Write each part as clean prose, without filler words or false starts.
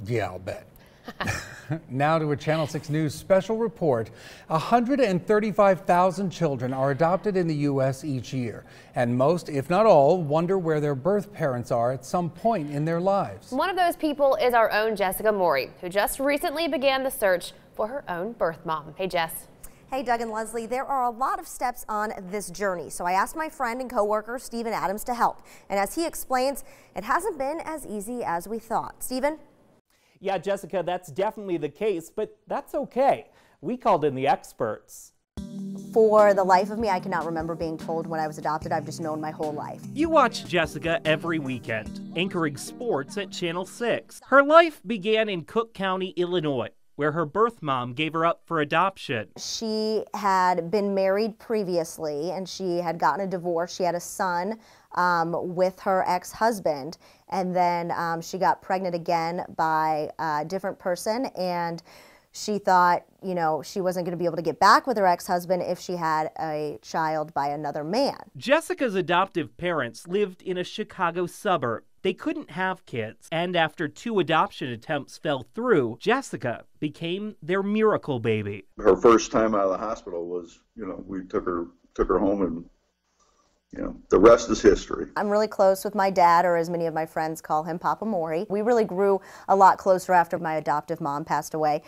Yeah, I'll bet. Now to a Channel 6 News special report. 135,000 children are adopted in the U.S. each year, and most, if not all, wonder where their birth parents are at some point in their lives. One of those people is our own Jessica Morey, who just recently began the search for her own birth mom. Hey, Jess. Hey, Doug and Leslie, there are a lot of steps on this journey, so I asked my friend and coworker Stephen Adams to help. And as he explains, it hasn't been as easy as we thought. Stephen? Yeah, Jessica, that's definitely the case, but that's okay. We called in the experts. For the life of me, I cannot remember being told when I was adopted. I've just known my whole life. You watch Jessica every weekend, anchoring sports at Channel 6. Her life began in Cook County, Illinois, where her birth mom gave her up for adoption. She had been married previously, and she had gotten a divorce. She had a son with her ex-husband, and then she got pregnant again by a different person, and she thought, you know, she wasn't going to be able to get back with her ex-husband if she had a child by another man. Jessica's adoptive parents lived in a Chicago suburb. They couldn't have kids, and after 2 adoption attempts fell through, Jessica became their miracle baby. Her first time out of the hospital was, we took her home, and the rest is history. I'm really close with my dad, or as many of my friends call him, Papa Morey. We really grew a lot closer after my adoptive mom passed away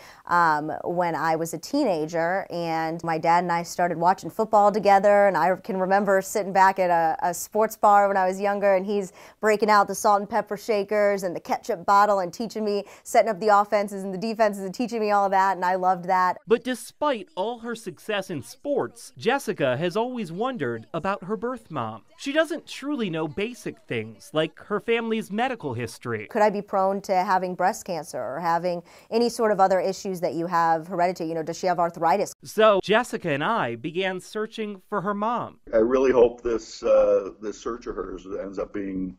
when I was a teenager, and my dad and I started watching football together, and I can remember sitting back at a sports bar when I was younger, and he's breaking out the salt and pepper shakers and the ketchup bottle and teaching me, setting up the offenses and the defenses and teaching me all of that, and I loved that. But despite all her success in sports, Jessica has always wondered about her birth mom. She doesn't truly know basic things like her family's medical history. Could I be prone to having breast cancer or having any sort of other issues that you have hereditary? Does she have arthritis? So Jessica and I began searching for her mom. I really hope this search of hers ends up being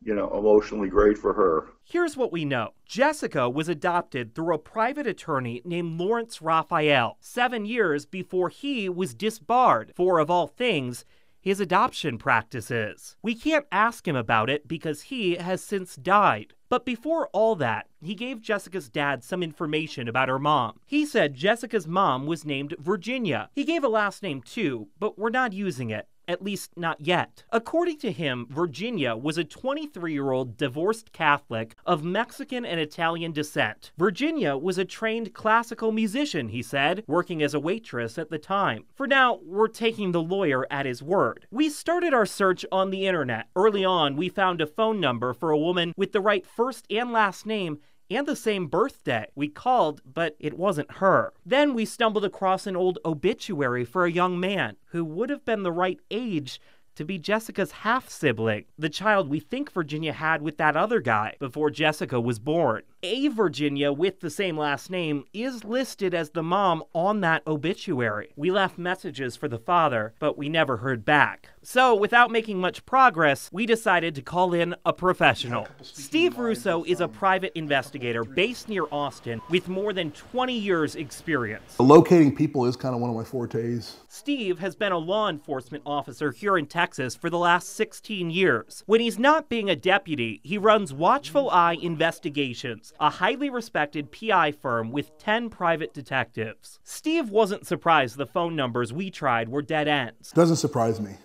emotionally great for her. Here's what we know. Jessica was adopted through a private attorney named Lawrence Raphael 7 years before he was disbarred for, of all things, his adoption practices. We can't ask him about it because he has since died. But before all that, he gave Jessica's dad some information about her mom. He said Jessica's mom was named Virginia. He gave a last name too, but we're not using it. At least not yet. According to him, Virginia was a 23-year-old divorced Catholic of Mexican and Italian descent. Virginia was a trained classical musician, he said, working as a waitress at the time. For now, we're taking the lawyer at his word. We started our search on the internet. Early on, we found a phone number for a woman with the right first and last name and the same birthday. We called, but it wasn't her. Then we stumbled across an old obituary for a young man who would have been the right age to be Jessica's half-sibling, the child we think Virginia had with that other guy before Jessica was born. A Virginia with the same last name is listed as the mom on that obituary. We left messages for the father, but we never heard back. So, without making much progress, we decided to call in a professional. Steve Russo is a private investigator based near Austin with more than 20 years' experience. Locating people is kind of one of my fortes. Steve has been a law enforcement officer here in Texas for the last 16 years. When he's not being a deputy, he runs Watchful Eye Investigations, a highly respected PI firm with 10 private detectives. Steve wasn't surprised the phone numbers we tried were dead ends. Doesn't surprise me,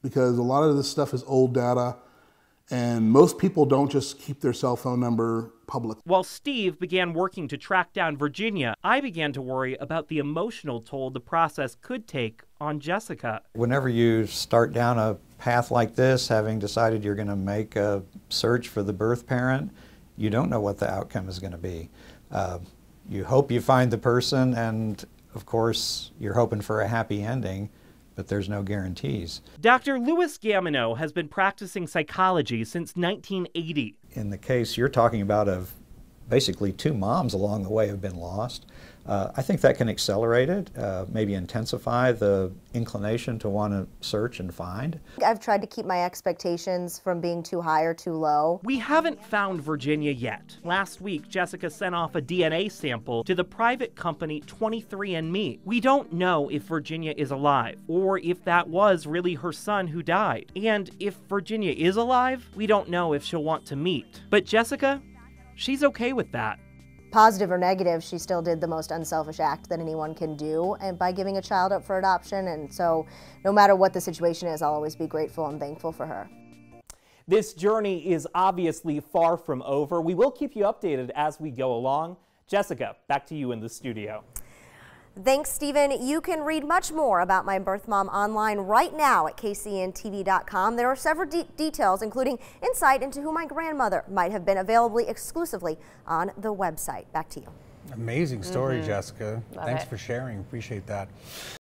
because a lot of this stuff is old data, and most people don't just keep their cell phone number public. While Steve began working to track down Virginia, I began to worry about the emotional toll the process could take on Jessica. Whenever you start down a path like this, having decided you're going to make a search for the birth parent, you don't know what the outcome is going to be. You hope you find the person, and of course you're hoping for a happy ending, but there's no guarantees. Dr. Louis Gamino has been practicing psychology since 1980. In the case you're talking about of basically 2 moms along the way have been lost, I think that can accelerate it, maybe intensify the inclination to want to search and find. I've tried to keep my expectations from being too high or too low. We haven't found Virginia yet. Last week, Jessica sent off a DNA sample to the private company 23andMe. We don't know if Virginia is alive, or if that was really her son who died. And if Virginia is alive, we don't know if she'll want to meet. But Jessica, she's okay with that. Positive or negative, she still did the most unselfish act that anyone can do, and by giving a child up for adoption. And so no matter what the situation is, I'll always be grateful and thankful for her. This journey is obviously far from over. We will keep you updated as we go along. Jessica, back to you in the studio. Thanks, Stephen. You can read much more about my birth mom online right now at kcntv.com. There are several details, including insight into who my grandmother might have been, available exclusively on the website. Back to you. Amazing story, Jessica. Love Thanks it. for sharing. Appreciate that.